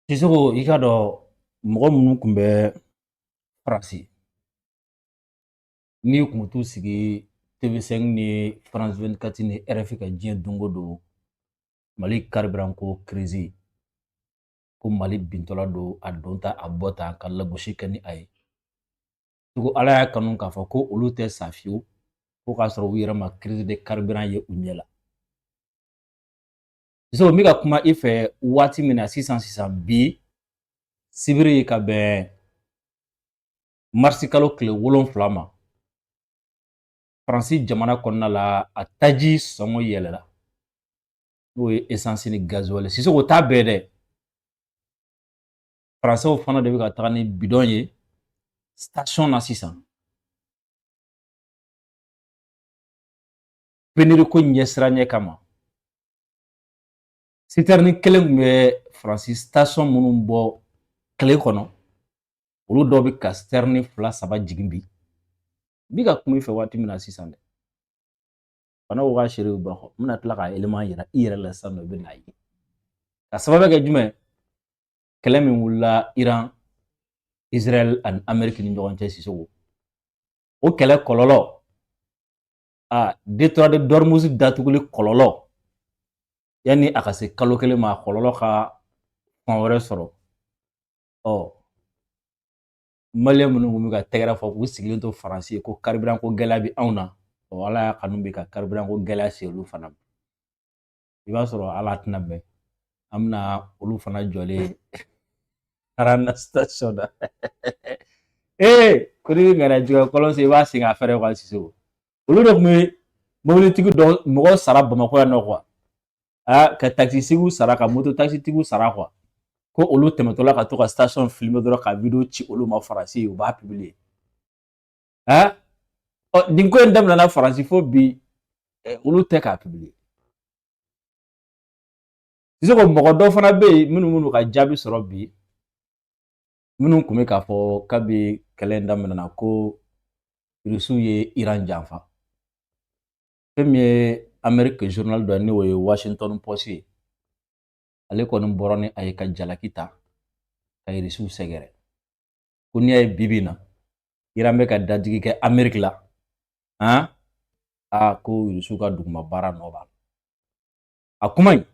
Sisoko i k'a dɔn mɔgɔ minnu tun bɛ Faransi n'i kun t'u sigi TV5 ni France 24 ni RFI ka diɲɛ don o don Mali carburant ko crise ko Mali bintɔla don a don ta a bɔ ta ka lagosi kɛ ni a ye Siko Ala y'a kanu k'a fɔ ko olu tɛ sa fiyewu fo k'a sɔrɔ u yɛrɛ ma crise de carburant ye u ɲɛ la Sisoko n bɛ ka kuma i fɛ waati min na sisan bi sibiri ka bɛn marisi kalo tile 7 ma Faransi jamana kɔnɔna la a taji sɔngɔ yɛlɛla n'o ye essence ni gasoil Sisoko t'a bɛɛ dɛ Faransɛw fana de bɛ ka taga ni bidon ye station na sisan pénurie ko ɲɛsiranya kama citerne kelen tun bɛ Faransi station minnu bɔ tile kɔnɔ olu dɔw bɛ ka citerne 2 3 jigin bi n bɛ ka kuma i fɛ waati min na sisan dɛ bana ko k'a seere bɛ bɔ n bɛna tila k'a élément yira i yɛrɛ la sisan nɔ i bɛ n'a ye ka sababuya kɛ jumɛn kɛlɛ min wulila Iran Israel ani Amérique ni ɲɔgɔn cɛ Sisoko o kɛlɛ kɔlɔlɔ détroit d'Ormuz datuguli kɔlɔlɔ yanni a ka se kalo kelen ma a kɔlɔlɔ ka fan wɛrɛ sɔrɔ maliyɛn minnu tun bɛ ka tɛgɛrɛ fɔ k'u sigilen to Faransi ko carburant ko gɛlɛya bɛ anw na Ala y'a kanu bɛ ka carburant ko gɛlɛya se olu fana ma i b'a sɔrɔ Ala tɛna bɛn an bɛna olu fana jɔlen taara station na ko n'i bɛ ŋaniya juguya kɔlɔn sen i b'a sen k'a fɛrɛ quoi Sisoko olu de tun bɛ mobilitigi dɔ mɔgɔ sara Bamakɔ yan nɔ quoi ka taxitigiw sara ka moto taxitigiw sara quoi ko olu tɛmɛtɔla ka to ka station filmer dɔrɔn ka video ci olu ma Faransi u b'a publier nin ko in daminɛna Faransi fo bi olu tɛ k'a publier Sisoko mɔgɔ dɔ fana bɛ yen minnu ka jaabi sɔrɔ bi minnu tun bɛ k'a fɔ kabi kɛlɛ in daminɛna ko Rusiw ye Iran janfa fɛn min ye Amérique journal dɔ ye n'o ye Washington Post ye ale kɔni bɔra ni a ye ka jalaki ta ka Rusiw sɛgɛrɛ ko n'i y'a ye bi bi in na Iran bɛ ka dadigi kɛ Amérique la ko Rusiw ka duguma baara nɔ b'a la a kuma in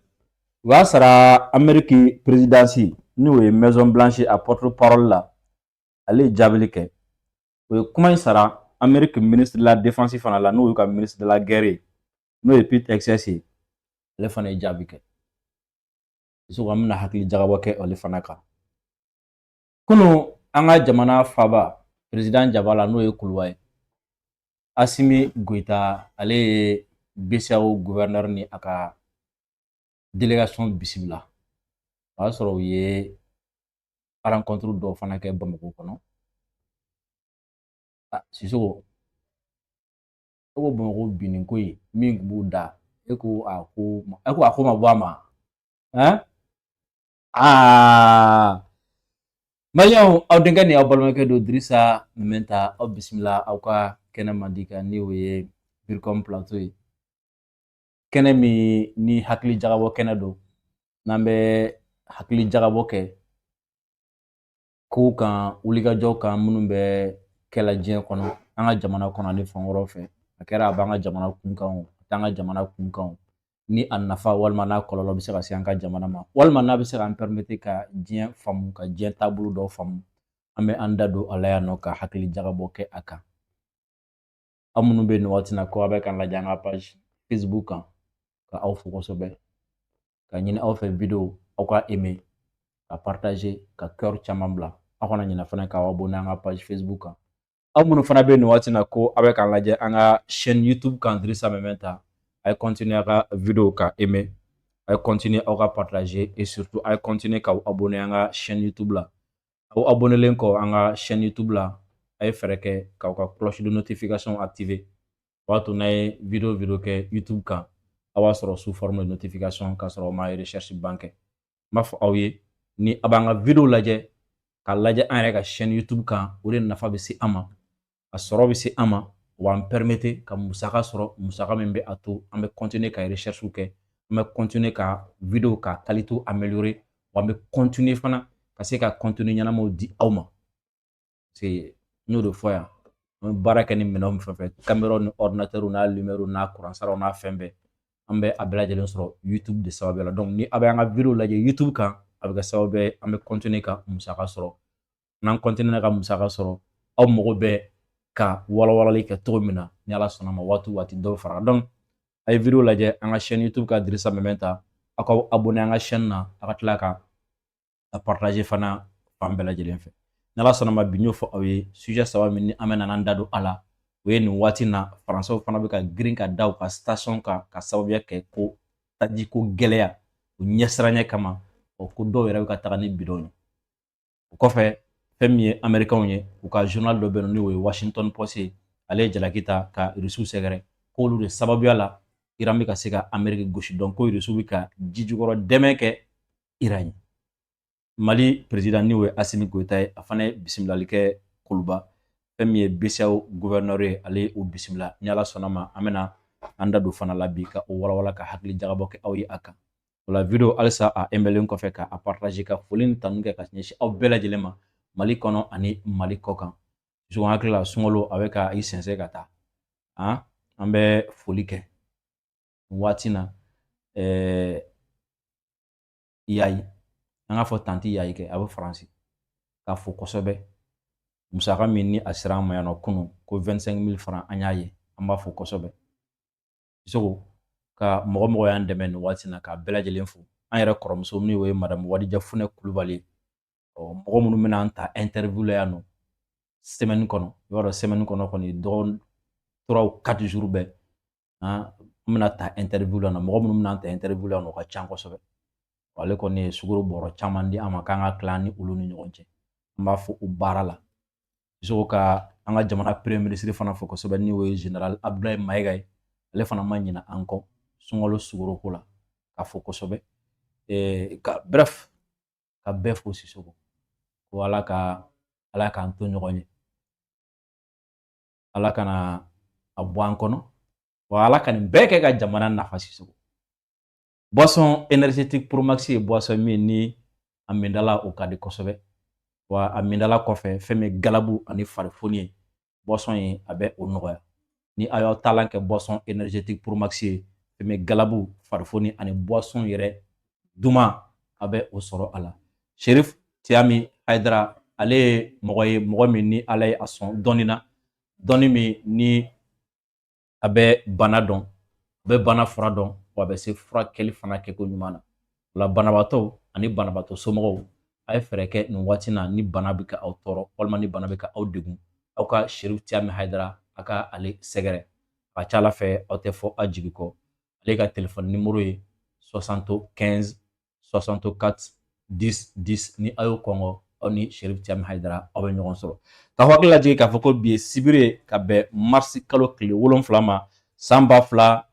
o y'a sɔrɔ Amérique présidence n'o ye Maison Blanche a porte-parole la ale ye jaabili kɛ o ye kuma in sara Amérique ministre de la défense fana la n'o ye ka ministre de la guerre ye n'o ye Pete Hegseth ye ale fana ye jaabi kɛ Sisoko an bɛna hakili jagabɔ kɛ ale fana kan kunun an ka jamana faaba président Jabala n'o ye Kuluba ye Asimi Goïta ale ye BCEAO gouverneur ni a ka délégation bisimila o y'a sɔrɔ u ye rencontre dɔw fana kɛ Bamakɔ kɔnɔ Sisoko ko Bamakɔ bi nin ko in min tun b'u da e ko a ko ma bɔ a ma maliyɛnw aw denkɛ ni aw balimakɛ don Dirisa Mɛnta aw bisimila aw ka kɛnɛ mandi kan ni o ye Bircom plateau ye kɛnɛ min ni hakili jagabɔ kɛnɛ don n'an bɛ hakili jagabɔ kɛ kow kan wulikajɔw kan minnu bɛ kɛla diɲɛ kɔnɔ an ka jamana kɔnɔ ani fan wɛrɛw fɛ a kɛra a b'an ka jamana kunkan o a t'an ka jamana kunkan ni a nafa walima n'a kɔlɔlɔ bɛ se ka se an ka jamana ma walima n'a bɛ se k'an permettre ka diɲɛ faamu ka diɲɛ taabolo dɔw faamu an bɛ an da don a la yan nɔ ka hakili jagabɔ kɛ a kan aw minnu bɛ yen nin waati na ko aw bɛ k'an lajɛ an ka page Facebook kan ka aw fo kosɛbɛ ka ɲini aw fɛ video aw ka aimer ka partager ka cœur caman bila aw kana ɲinɛ fana k'aw abonner an ka page Facebook kan aw minnu fana bɛ yen nin waati na ko aw bɛ k'an lajɛ an ka chaîne YouTube kan Dirisa Mɛmɛnta a ye continuer aw ka video ka aimer a ye continuer aw ka partager et surtout a ye continuer k'aw abonner an ka chaîne YouTube la aw abonnelen kɔ an ka chaîne YouTube la a ye fɛɛrɛ kɛ k'aw ka cloche de notification activer o b'a to n'a ye video kɛ YouTube kan a b'a sɔrɔ sous forme de notification k'a sɔrɔ aw ma recherche ban kɛ n b'a fɔ aw ye ni a b'an ka video lajɛ k'a lajɛ an yɛrɛ ka chaîne YouTube kan o de nafa bɛ se an ma a sɔrɔ bɛ se an ma wa an permettre ka musaka sɔrɔ musaka min bɛ a to an bɛ continuer ka recherche kɛ an bɛ continuer ka video ka qualité améliorer wa be continuer fana ka se ka contenu ɲɛnamaw di aw ma parce que n y'o de fɔ yan an bɛ baara kɛ ni minɛnw fɛn fɛn caméra ni ordinateur n'a lumière n'a courant saraw n'a fɛn bɛɛ an bɛ a bɛɛ lajɛlen sɔrɔ YouTube de sababuya la donc ni a bɛ an ka vidéo lajɛ YouTube kan a bɛ kɛ sababu ye an bɛ continuer ka musaka sɔrɔ n'an continuer ka musaka sɔrɔ aw mago bɛ ka walawalali kɛ cogo min na ni Ala sɔnna ma waati o waati dɔ bɛ fara donc a ye vidéo lajɛ an ka chaîne YouTube ka Dirisa Mɛmɛnta aw ka abonné an ka chaîne na a ka tila ka a partager fana fan bɛɛ lajɛlen fɛ ni Ala sɔnna ma bi n y'o fɔ aw ye sujet saba min ni an bɛ nana an da don a la o ye nin waati in na faransɛw fana bɛ ka girin ka da u ka station kan ka sababuya kɛ ko tajiko gɛlɛya o ɲɛsiranɲɛ kama ko dɔw yɛrɛ bɛ ka taga ni bidɔn ye o kɔfɛ fɛn min ye américain ye u ka journal dɔ bɛ yen n'o ye Washington Post ye ale ye jalaki ta ka Rusiw sɛgɛrɛ k'olu de sababuya la Iran bɛ ka se ka Amérique gosi donc ko Rusiw bɛ ka ji jukɔrɔ dɛmɛ kɛ Iran ye Mali président n'o ye Assimi Goïta ye a fana ye bisimilali kɛ Kuluba fɛn min ye BCEAO gouverneur ye ale ye o bisimila ni Ala sɔnna ma an bɛna an da don fana la bi ka o walawala ka hakili jagabɔ kɛ aw ye a kan o la vidéo halisa a aimé kɔfɛ ka a partager ka foli ni tanu kɛ ka ɲɛsin aw bɛɛ lajɛlen ma Mali kɔnɔ ani Mali kɔ kan n hakili la sunkalo a bɛ ka i sɛnsɛn ka taa an bɛ foli kɛ waati na Yayi an k'a fɔ tanti Yayi kɛ a bɛ Faransi k'a fo kosɛbɛ musaka min ni a sera an ma yan nɔ kunun ko 25 000 francs an y'a ye an b'a fo kosɛbɛ Sogo ka mɔgɔ mɔgɔ y'an dɛmɛ nin waati na k'a bɛɛ lajɛlen fo an yɛrɛ kɔrɔmuso n'o ye madame Wadija Funɛ Kulubali mɔgɔ minnu bɛna an ta interview la yan nɔ semaine kɔnɔ i b'a dɔn semaine kɔnɔ kɔni dɔgɔkun 3 ou 4 jours bɛɛ an bɛna ta interview la mɔgɔ minnu bɛna an ta interview la o ka ca kosɛbɛ ale kɔni ye sukaro bɔrɔ caman di an ma k'an ka tila ni olu ni ɲɔgɔn cɛ an b'a fɔ o baara la Sogo ka an ka jamana premier ministre fana fo kosɛbɛ n'o ye général Abdoulaye Mayiga ye ale fana ma ɲina an kɔ sunkalo sukaro ko la ka fo kosɛbɛ bref ka bɛɛ fo Sisoko ko Ala k'an to ɲɔgɔn ye Ala kana a bɔ an kɔnɔ wa Ala ka nin bɛɛ kɛ ka jamana nafa Sisoko boisson énergétique Pro Max ye boisson min ni a mindala o ka di kosɛbɛ wa a mindala kɔfɛ fɛn min galabu ani farifoni ye boisson ye a bɛ o nɔgɔya ni a y'aw talan kɛ boisson énergétique Pro Max ye fɛn min galabu farifoni ani boisson yɛrɛ duman a bɛ o sɔrɔ a la Sherif Tiami Haidara ale ye mɔgɔ min ni Ala ye a sɔn dɔnni na dɔnni min ni a bɛ bana dɔn a bɛ bana fura dɔn wa a bɛ se furakɛli fana kɛko ɲuman na o la banabaatɔw ani banabaatɔ somɔgɔw a ye fɛɛrɛ kɛ nin waati na ni bana bɛ ka aw tɔɔrɔ walima ni bana bɛ ka aw degun aw ka Sherif Tiami Haidara a ka ale sɛgɛrɛ a ka ca Ala fɛ aw tɛ fɔ aw jigi kɔ ale ka téléphone numéro ye 75 64 10 10 ni a y'o kɔngɔ aw ni Sherif Tiami Haidara aw bɛ ɲɔgɔn sɔrɔ k'a fɔ hakili lajigin k'a fɔ ko bi ye sibiri ye ka bɛn marisi kalo tile 7 ma san 2026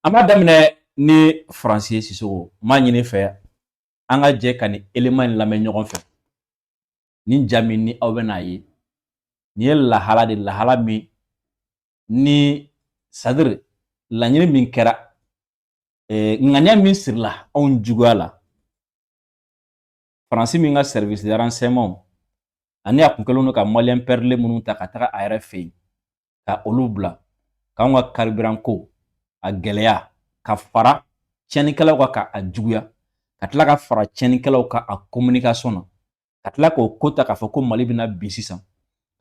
an b'a daminɛ ni Faransi ye Sisoko m'a ɲini fɛ an ka jɛ ka nin élément in lamɛn ɲɔgɔn fɛ nin ja min ni aw bɛ n'a ye nin ye lahala de lahala min ni c'est-à-dire laɲini min kɛra ŋaniya min sirila anw juguya la Faransi min ka service de renseignement ani a kun kɛlen don ka malien pɛrilen minnu ta ka taga a yɛrɛ fɛ yen ka olu bila k'anw ka carburant ko a gɛlɛya ka fara tiɲɛnikɛlaw kan ka a juguya ka tila ka fara tiɲɛnikɛlaw kan a communication na ka tila k'o ko ta k'a fɔ ko Mali bɛna bin sisan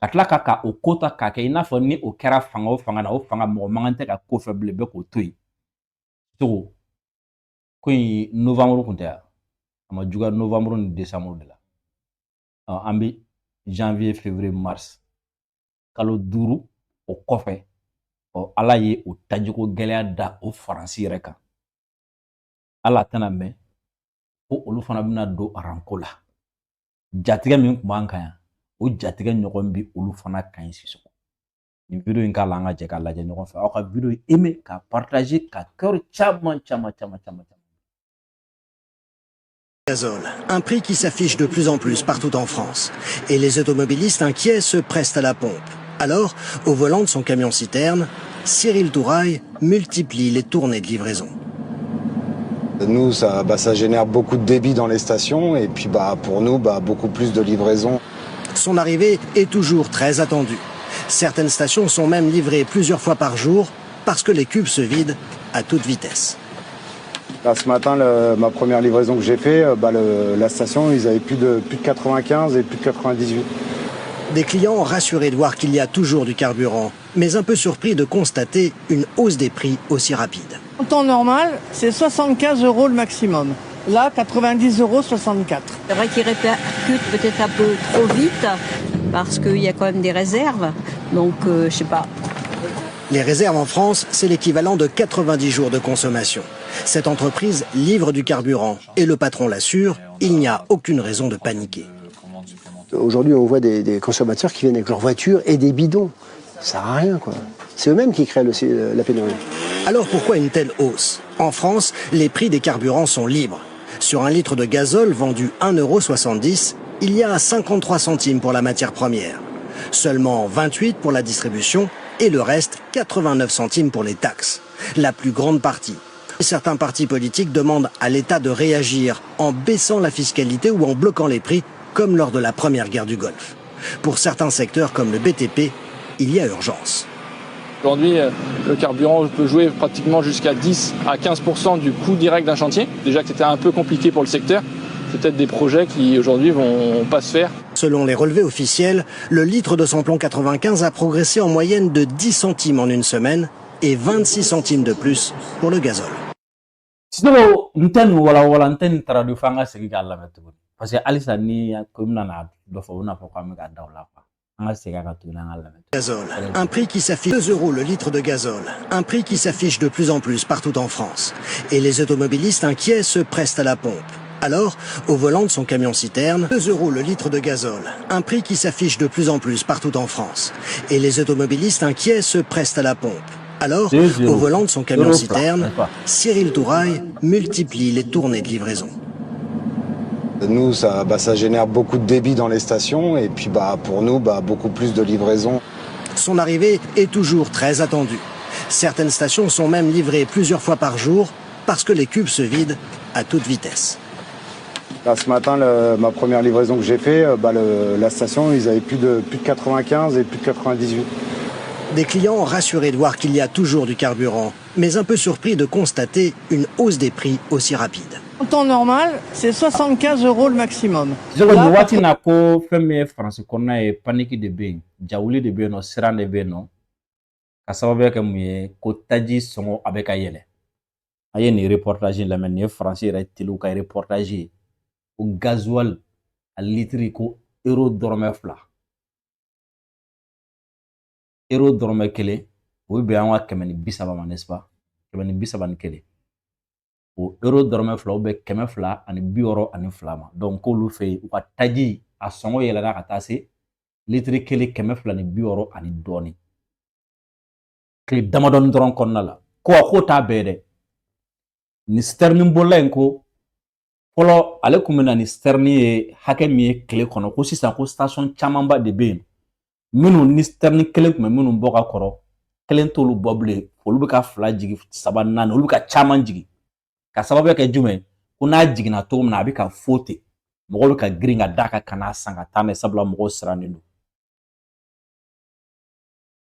ka tila ka o ko ta k'a kɛ i n'a fɔ ni o kɛra fanga o fanga na o fanga mɔgɔ man kan tɛ ka ko fɛ bilen bɛɛ k'o to yen Sogo ko in novembre kun tɛ a ma juguya novembre ni décembre de la an bɛ janvier février mars kalo 5 o kɔfɛ Ala ye o tajiko gɛlɛya da o Faransi yɛrɛ kan Ala tɛna mɛn ko olu fana bɛna don aranko la jatigɛ min tun b'an kan yan o jatigɛ ɲɔgɔn bɛ olu fana kan yen Sisoko nin vidéo in k'a la an ka jɛ k'a lajɛ ɲɔgɔn fɛ aw ka vidéo aimer ka partager ka cœur caman. Un prix qui s'affiche de plus en plus partout en France. Et les automobilistes inquiets se pressent à la pompe. Alors, au volant de son camion-citerne, Cyril Touraille multiplie les tournées de livraison. Nous, ça génère beaucoup de débit dans les stations et puis pour nous, beaucoup plus de livraisons. Son arrivée est toujours très attendue. Certaines stations sont même livrées plusieurs fois par jour parce que les cubes se vident à toute vitesse. Là, ce matin, ma première livraison que j'ai fait, la station, ils avaient plus de 95 et plus de 98. Des clients rassurés de voir qu'il y a toujours du carburant, mais un peu surpris de constater une hausse des prix aussi rapide. En temps normal, c'est 75 € le maximum. Là, 90 €, 64. C'est vrai qu'il répercute peut-être un peu trop vite parce qu'il y a quand même des réserves. Donc, je sais pas. Les réserves en France, c'est l'équivalent de 90 jours de consommation. Cette entreprise livre du carburant et le patron l'assure, il n'y a aucune raison de paniquer. Aujourd'hui, on voit des consommateurs qui viennent avec leur voiture et des bidons. Ça sert à rien, quoi. C'est eux-mêmes qui créent la pénurie. Alors pourquoi une telle hausse? En France, les prix des carburants sont libres. Sur un litre de gazole vendu 1,70 €, il y a 53 centimes pour la matière première. Seulement 28 pour la distribution et le reste 89 centimes pour les taxes. La plus grande partie. Certains partis politiques demandent à l'État de réagir en baissant la fiscalité ou en bloquant les prix, comme lors de la première guerre du Golfe. Pour certains secteurs comme le BTP, il y a urgence. Aujourd'hui, le carburant peut jouer pratiquement jusqu'à 10 à 15% du coût direct d'un chantier. Déjà que c'était un peu compliqué pour le secteur. Peut-être des projets qui aujourd'hui vont pas se faire. Selon les relevés officiels, le litre de samplon 95 a progressé en moyenne de 10 centimes en une semaine et 26 centimes de plus pour le gazole. Sinon, nten wala nten traduit fanga segi ka lamɛ tuguni parce que alisa ni ko mina na dɔ fɔ o na fɔ ko an bɛ ka da o la quoi an ka segin a kan tuguni an ka lamɛ. Gazole, un prix qui s'affiche 2 € le litre de gazole, un prix qui s'affiche de plus en plus partout en France. Et les automobilistes inquiets se pressent à la pompe. Alors, au volant de son camion-citerne, 2 € le litre de gazole, un prix qui s'affiche de plus en plus partout en France. Et les automobilistes inquiets se pressent à la pompe. Alors, au volant de son camion-citerne, Cyril Touraille multiplie les tournées de livraison. Nous, ça génère beaucoup de débit dans les stations et puis pour nous, beaucoup plus de livraisons. Son arrivée est toujours très attendue. Certaines stations sont même livrées plusieurs fois par jour parce que les cubes se vident à toute vitesse. Là, ce matin, ma première livraison que j'ai fait, la station, ils avaient plus de 95 et plus de 98. Des clients rassurés de voir qu'il y a toujours du carburant, mais un peu surpris de constater une hausse des prix aussi rapide. En temps normal, c'est 75 € le maximum. Jogo ni waati na ko fɛn min ye faransi kɔnɔna ye paniki de bɛ yen jawuli de bɛ yen nɔ siran de bɛ yen nɔ ka sababuya kɛ mun ye ko taji sɔngɔ a bɛ ka yɛlɛ a ye nin reportage in lamɛn nin ye faransi yɛrɛ teliw ka reportage ye ko gasoil a litiri ko euro dɔrɔmɛ 2 euro dɔrɔmɛ 1 o bɛ bɛn an ka 130 ma n'est-ce pas 131 o euro dɔrɔmɛ 2 bɛ 262 ma donc k'olu fɛ yen u ka taji a sɔngɔ yɛlɛla ka taa se litiri 1 260 ani dɔɔni tile damadɔni dɔrɔn kɔnɔna la ko a ko t'a bɛɛ dɛ ni sterling bolila in ko fɔlɔ ale kun bɛ na ni sterling ye hakɛ min ye tile kɔnɔ ko sisan ko station camanba de bɛ yen minnu ni sterling kelen tun bɛ minnu bɔ ka kɔrɔ kelen t'olu bɔ bilen olu bɛ ka 2 jigin 3 4 olu bɛ ka caman jigin ka sababuya kɛ jumɛn ko n'a jiginna cogo min na a bɛ ka fo ten mɔgɔw bɛ ka girin ka d'a kan ka n'a san ka taa n'a ye sabula mɔgɔw sirannen don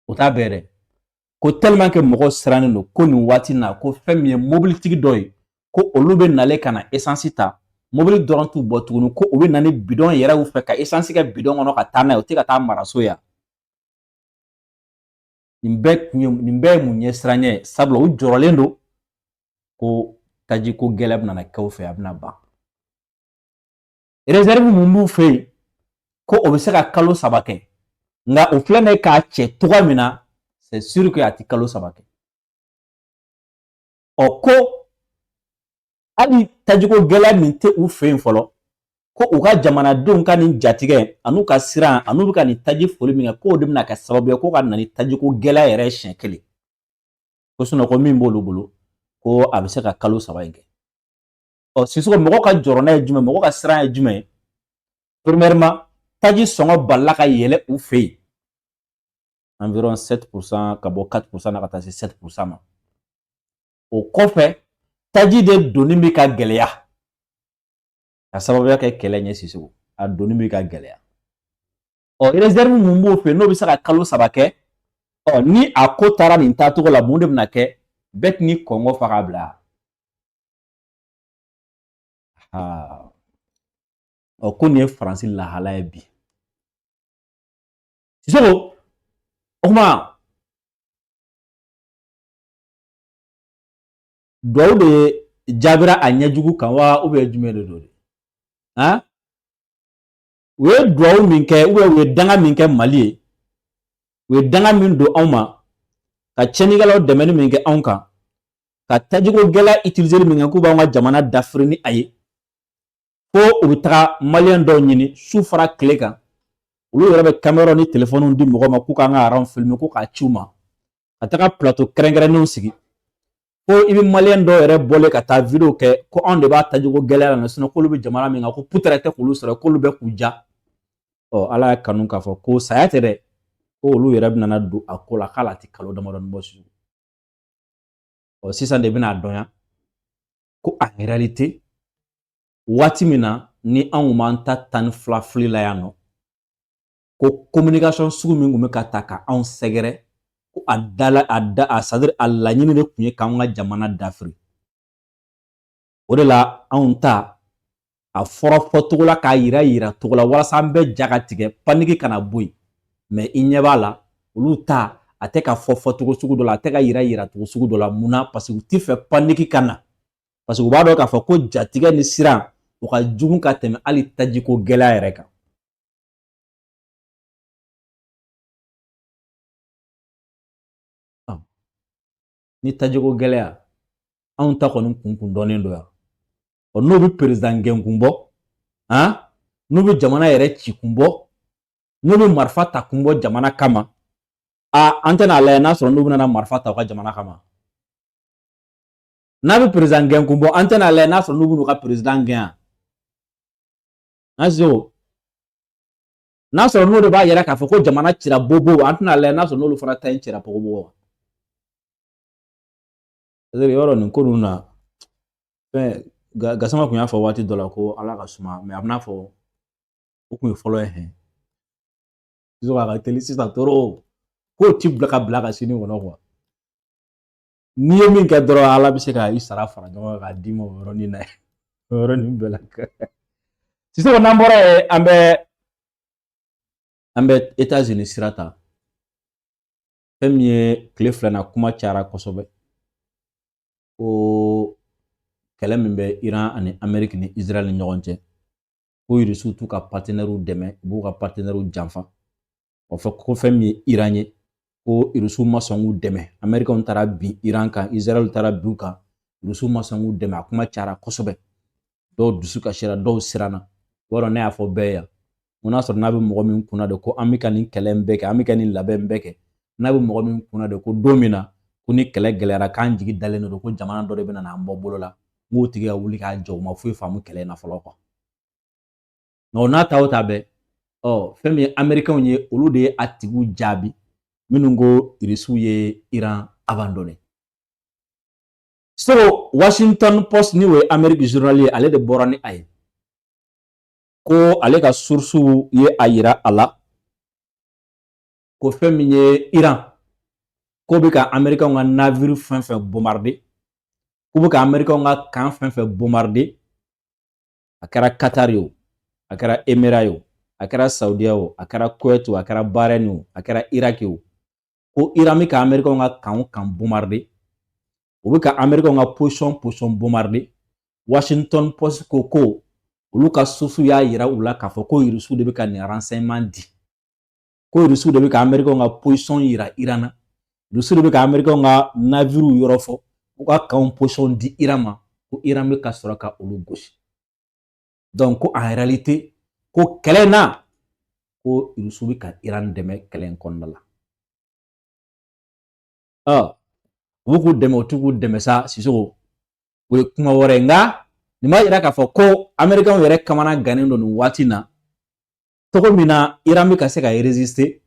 o t'a bɛɛ dɛ ko tellement que mɔgɔw sirannen don ko nin waati na ko fɛn min ye mobilitigi dɔ ye ko olu bɛ nale ka na essence ta mobili dɔrɔn t'u bɔ tuguni ko u bɛ na ni bidon yɛrɛ u fɛ ka essence kɛ bidon kɔnɔ ka taa n'a ye o tɛ ka taa maraso ya nin bɛɛ ye mun ɲɛ siranɲɛ ye sabula u jɔrɔlen don ko taji ko gɛlɛ bɛna kɛ u fɛ a bɛna ban réserve mun b'u fɛ yen ko o bɛ se ka kalo 3 kɛ nka o filɛ nin ye k'a cɛ cogoya min na c'est sûr que a tɛ kalo 3 kɛ ɔ ko hali tajiko gɛlɛya min tɛ u fɛ yen fɔlɔ ko u ka jamanadenw ka nin jatigɛ an'u ka siran an'u bɛ ka nin taji foli min kɛ k'o de bɛna kɛ sababu ye ko ka na ni tajiko gɛlɛya yɛrɛ siɲɛ 1 ko sinon ko min b'olu bolo ko a bɛ se ka kalo 3 in kɛ ɔ Sisoko mɔgɔ ka jɔrɔna ye jumɛn mɔgɔ ka siran ye jumɛn premièrement taji sɔngɔ balila ka yɛlɛ u fɛ yen environ 7% ka bɔ 4% na ka taa se 7% ma o kɔfɛ taji de doni mi ka gɛlɛya ka sababuya kɛ kɛlɛ ɲɛ Sisoko a doni mi ka gɛlɛya réserve mun b'o fɛ n'o bɛ se ka kalo 3 kɛ ni a ko taara nin taacogo la mun de bɛna kɛ bɛɛ tɛ ni kɔngɔ fa ka bila ko nin ye Faransi lahala ye bi Sisoko o kuma dɔw de jaabira a ɲɛjugu kan wa jumɛn de don de u ye duwawu min kɛ u ye danga min kɛ Mali ye u ye danga min don anw ma ka cɛnnikɛlaw dɛmɛni min kɛ anw kan ka tajiko gɛlɛya utiliser min kɛ k'u b'anw ka jamana dafiri ni a ye fo u bɛ taga maliyɛn dɔw ɲini su fara tile kan olu yɛrɛ bɛ caméra ni téléphone di mɔgɔ ma k'u k'an ka aran filmer ko k'a ci u ma ka taga plateau kɛrɛnkɛrɛnnenw sigi ko i bɛ maliyɛn dɔw yɛrɛ bɔlen ka taa vidéo kɛ ko anw de b'a tajiko gɛlɛya la sinon k'olu bɛ jamana min kan ko poutre tɛ k'olu sɔrɔ k'olu bɛ k'u ja ala y'a kanu k'a fɔ ko saya tɛ dɛ ko olu yɛrɛ bɛna don a ko la k'ala tɛ kalo damadɔni bɔ Sisoko sisan de bɛna dɔnya ko en réalité waati min na ni anw m'an ta tan ni fila fili la yan nɔ ko communication sugu min tun bɛ ka ta ka anw sɛgɛrɛ ko c'est-à-dire a laɲini de tun ye k'anw ka jamana dafiri o de la anw ta a fɔra fɔcogo la k'a yira cogo la walasa an bɛɛ ja ka tigɛ paniki kana bɔ yen mais i ɲɛ b'a la olu ta a tɛ ka fɔcogo sugu dɔ la a tɛ ka yira cogo sugu dɔ la mun na parce que u t'i fɛ paniki ka na parce que u b'a dɔn k'a fɔ ko jatigɛ ni siran o ka jugu ka tɛmɛ hali tajiko gɛlɛya yɛrɛ kan ni tajiko gɛlɛya anw ta kɔni kun dɔnnen don yan n'o bɛ président gɛn kun bɔ n'o bɛ jamana yɛrɛ ci kun bɔ n'o bɛ marifa ta kun bɔ jamana kama an tɛna lajɛ n'a sɔrɔ n'u bɛna marifa ta u ka jamana kama n'a bɛ président gɛn kun bɔ an tɛna lajɛ n'a sɔrɔ n'u bɛna u ka président gɛn n'a sɔrɔ n'o de b'a yɛrɛ k'a fɔ ko jamana cira bobo an tɛna lajɛ n'a sɔrɔ n'olu fana ta in cira bobo yɔrɔ nin ko ninnu na Gasama kun y'a fɔ waati dɔ la ko ala ka suma mais a bɛna fɔ o kun ye fɔlɔ ye Sisoko a ka teli sisan toro k'o ti bila ka sini kɔnɔ quoi n'i ye min kɛ dɔrɔn ala bɛ se ka i sara fara ɲɔgɔn kan k'a d'i ma o yɔrɔnin na o yɔrɔnin bɛɛ la Sisoko n'an bɔra yen an bɛ États-Unis sira ta fɛn min ye tile filana kuma cayara kosɛbɛ ko kɛlɛ min bɛ Iran ani Amérique ni Israël ni ɲɔgɔn cɛ ko Rusiw t'u ka partenaires dɛmɛ u b'u ka partenaires janfa o fɔ ko fɛn min ye Iran ye ko Rusiw ma sɔn k'u dɛmɛ Américains taara bin Iran kan Israël taara bin u kan Rusiw ma sɔn k'u dɛmɛ a kuma cayara kosɛbɛ dɔw dusu kasira dɔw siranna wɔrɔ ne y'a fɔ bɛɛ yan ko n'a sɔrɔ n'a bɛ mɔgɔ min kunna de ko an bɛ ka nin kɛlɛ in bɛɛ kɛ an bɛ ka nin labɛn bɛɛ kɛ n'a bɛ mɔgɔ min kunna de ko don min na ko ni kɛlɛ gɛlɛyara k'an jigi dalen don ko jamana dɔ de bɛ na an bɔ bolo la m'o tigi ka wuli k'a jɔ o ma foyi faamu kɛlɛ in na fɔlɔ quoi nka n'a ta o ta bɛɛ fɛn min ye Américains ye olu de ye a tigiw jaabi minnu ko Rusiw ye Iran abandonné so Washington Post ni o ye Amérique journal ye ale de bɔra ni a ye ko ale ka source ye a yira a la ko fɛn min ye Iran ko bɛ ka Américains ka navire fɛn fɛn bombarder k'u bɛ ka Américains ka kan fɛn fɛn bombarder a kɛra Qatar ye o a kɛra Émirats ye o a kɛra Saudiya o a kɛra Kuwait o a kɛra Bahrain o a kɛra Irak o ko Iran bɛ ka Américains ka kan bombarder o bɛ ka Américains ka position bombarder Washington Post ko olu ka source y'a yira u la k'a fɔ ko Rusiw de bɛ ka nin renseignement di ko Rusiw de bɛ ka Américains ka position yira Iran na Rusiw de bɛ ka Américains ka navire yɔrɔ fɔ u ka kan position di Iran ma ko Iran bɛ ka sɔrɔ ka olu gosi donc ko en réalité ko kɛlɛ na ko Rusiw bɛ ka Iran dɛmɛ kɛlɛ in kɔnɔna la u bɛ k'u dɛmɛ u t'u k'u dɛmɛ sa Sisoko o ye kuma wɛrɛ nka nin b'a yira k'a fɔ ko Américains yɛrɛ kamana gannen don nin waati na cogo min na Iran bɛ ka se ka résister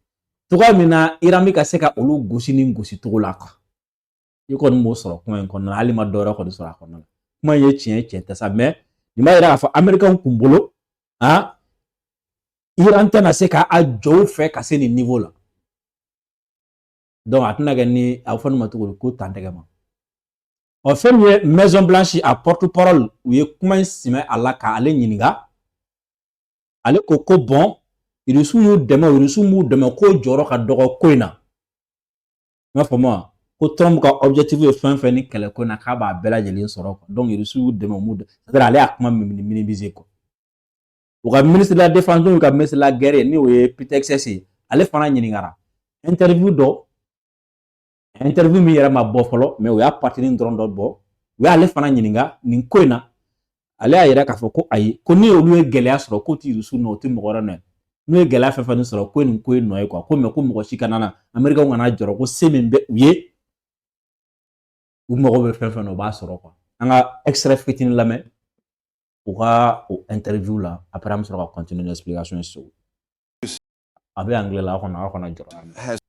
cogo min na Iran bɛ ka se ka olu gosi ni gosi cogo la quoi i kɔni m'o sɔrɔ kuma in kɔnɔna na hali ma dɔwɛrɛ kɔni sɔrɔ a kɔnɔna na kuma ye tiɲɛ tɛ sa mais nin b'a yira k'a fɔ américain kun bolo Iran tɛna se k'a jɔ fɛ ka se nin niveau la donc a tɛna kɛ ni a fɔ nin ma cogo ko tantɛgɛ ma fɛn min ye Maison Blanche a porte-parole u ye kuma in simɛ a la k'ale ɲininka ale ko bon Russiw y'u dɛmɛ ko jɔyɔrɔ ka dɔgɔ ko in na n b'a fɔ ma ko Trump ka objectif ye fɛn fɛn ni kɛlɛ ko in na k'a b'a bɛɛ lajɛlen sɔrɔ donc Russiw y'u dɛmɛ c'est-à-dire ale y'a kuma minimiser quoi u ka ministre de la défense n'u ka ministre de la guerre ni o ye Peter Hegseth ale fana ɲininkara interview min yɛrɛ ma bɔ fɔlɔ mais o y'a partenaire dɔrɔn dɔ bɔ u y'ale fana ɲininka nin ko in na ale y'a yɛrɛ k'a fɔ ko ayi ko ni olu ye gɛlɛya sɔrɔ k'o ti Russiw nɔ o ti mɔgɔ wɛrɛ nɔ ye n'u ye gɛlɛya fɛn fɛn sɔrɔ ko nin ko in nɔ ye quoi ko mais ko mɔgɔ si kana na Américain kana jɔrɔ ko se min bɛ u ye u mago bɛ fɛn fɛn na u b'a sɔrɔ quoi an ka extrait fitinin lamɛn u ka o interview la après an bɛ sɔrɔ ka continuer l'explication sur a bɛ anglais la a kana jɔrɔ has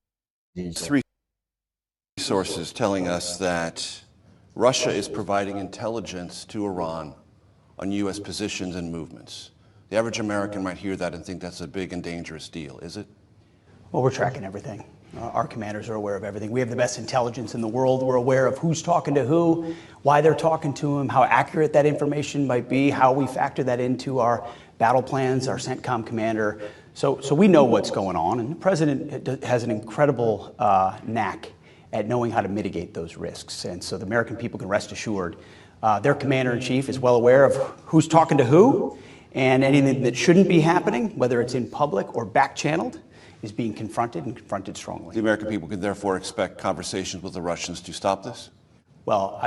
three sources telling us that Russia is providing intelligence to Iran on U.S. positions and movements. The average American might hear that and think that's a big and dangerous deal, is it? Well, we're tracking everything. Our commanders are aware of everything. We have the best intelligence in the world. We're aware of who's talking to who, why they're talking to him, how accurate that information might be, how we factor that into our battle plans, our CENTCOM commander. So we know what's going on, and the president has an incredible knack at knowing how to mitigate those risks. And so the American people can rest assured their commander-in-chief is well aware of who's talking to who, and anything that shouldn't be happening, whether it's in public or back-channeled, is being confronted and confronted strongly. The American people can therefore expect conversations with the Russians to stop this? Well,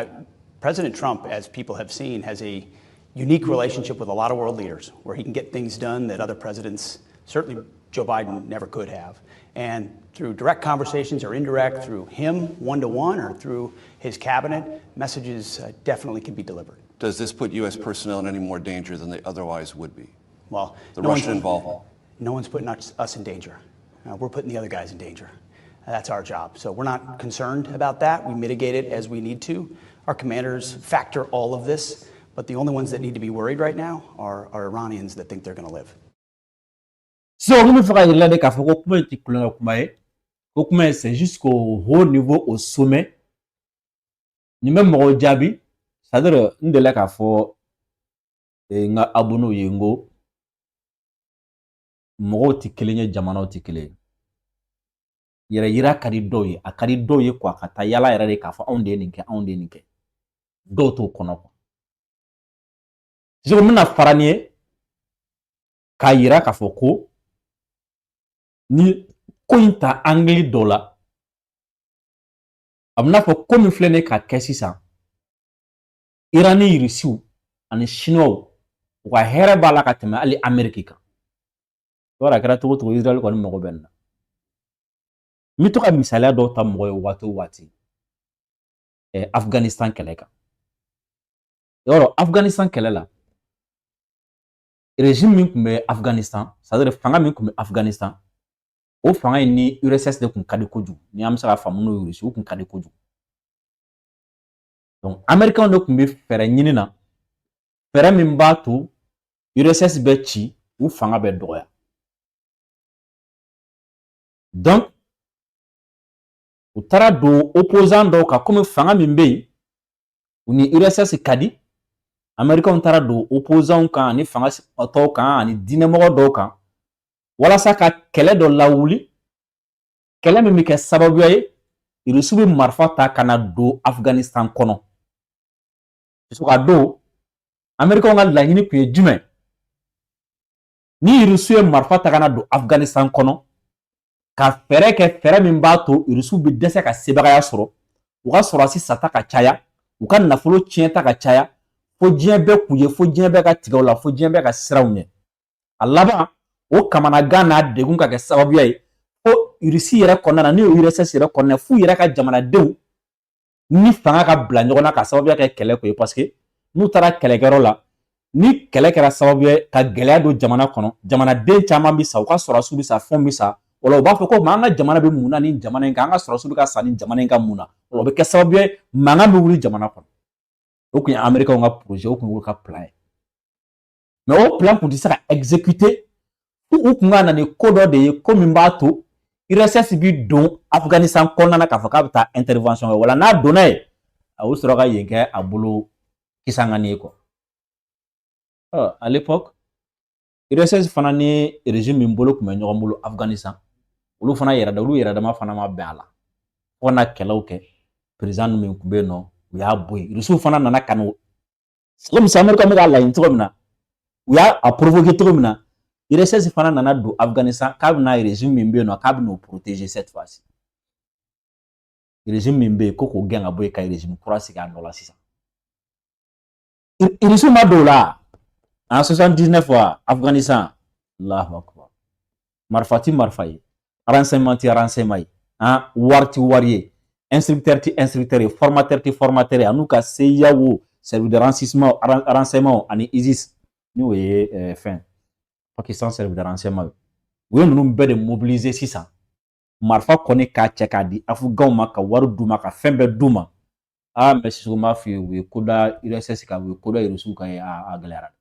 President Trump, as people have seen, has a unique relationship with a lot of world leaders where he can get things done that other presidents, certainly Joe Biden, never could have. And through direct conversations or indirect, through him one-to-one or through his cabinet, messages definitely can be delivered. Does this put U.S. personnel in any more danger than they otherwise would be? Well, the Russian involvement? No one's putting us in danger. We're putting the other guys in danger. That's our job. So we're not concerned about that. We mitigate it as we need to. Our commanders factor all of this, but the only ones that need to be worried right now are Iranians that think they're going to live. So, on fera il a des cas faut que c'est jusqu'au haut niveau au sommet. Ni même mo jabi, c'est-à-dire ndele ka fo nga abono yengo mo ti kelenye jamana ti kelen. Yere yira kadi doye, akadi doye kwa kata yala yere de ka fo onde ninke. Do to kono ko. Je mena faranie ka yira ka fo ko ni kointa angli dola amna fo komi flene ka kesisa irani yirisiu ani chinois wa here bala ka tema ali amerika wala kara to Israel ko ni mo benna mi to ka misala do ta mo wati Afghanistan keleka yoro Afghanistan kelela régime min kumbe Afghanistan c'est-à-dire fanga min kumbe Afghanistan o fanga ni URSS de kun kadi koju ni am sa famu no URSS kun kadi koju donc américain de kun be fere nyinina fere min batu URSS be ci u fanga be doya donc u tara do opposant do ka comme fanga min be uni URSS kadi américain tara do opposant kan ni fanga to kan ni dinamo do kan wala saka kele do lawuli kele mi ke sababu ye irusubi marfata kana do Afghanistan kono so ka do America ngal la hini ku jume ni irusubi marfata kana do Afghanistan kono ka fere min ba to irusubi dese ka sebaga ya soro uga soro si sata ka chaya uka nafolo chienta ka chaya fo jembe kuye fo jembe ka tigawla fo jembe ka sirawne alaba o kamana gana degun ka ke sababu ye o irisi yere konna ni URSS yere konna fu yere ka jamana dew ni fanga ka bla nyogona ka sababu ye kele ko parce que nu tara kele gero la ni kele kera sababu ye ka gele do jamana kono jamana den chama bi sa o ka sora su bi sa fon bi sa wala ba fo ko manga jamana be muna ni jamana nga nga sora su bi ka sa ni jamana nga muna wala be ke sababu ye manga be wuli jamana kono o kun américain ka projet o kun ka plan mais o plan kun ti se ka exécuter u kun na ni ko dɔ de ye ko min b'a to IRSS bi don Afghanistan kɔnɔna na k'a fɔ k'a bɛ taa intervention kɛ wala n'a donna ye a y'o sɔrɔ ka yen kɛ a bolo kisangani ye quoi à l'époque IRSS fana ni régime min bolo kun bɛ ɲɔgɔn bolo Afghanistan olu fana olu yɛrɛ dama fana ma bɛn a la fo na kɛlɛw kɛ président min kun bɛ yen nɔ u y'a bɔ yen Rusiw fana nana ka n'o comme ça Américain bɛ k'a laɲini cogo min na u y'a provoquer cogo min na IRSS fana nana don Afghanistan k'a bɛna régime min bɛ yen nɔ k'a bɛn'o protéger cette fois-ci régime min bɛ yen ko k'o gɛn ka bɔ yen ka régime kura sigi a nɔ la sisan Rusiw ma don o la en 79 wa Afghanistan Allahu akbar marifa ti marifa ye renseignement ti renseignement ye wari ti wari ye instructeur ti instructeur ye formateur ti formateur ye an'u ka CIA wo service de renseignement ani ISIS ni o ye fɛn Pakistan service de renseignement u ye ninnu bɛɛ de mobiliser sisan marifa kɔni k'a cɛ k'a di Afganw ma ka wari d'u ma ka fɛn bɛɛ d'u ma mais Sisoko m'a f'i ye u ye ko da IRSS kan u ye ko da Rusiw kan a gɛlɛyara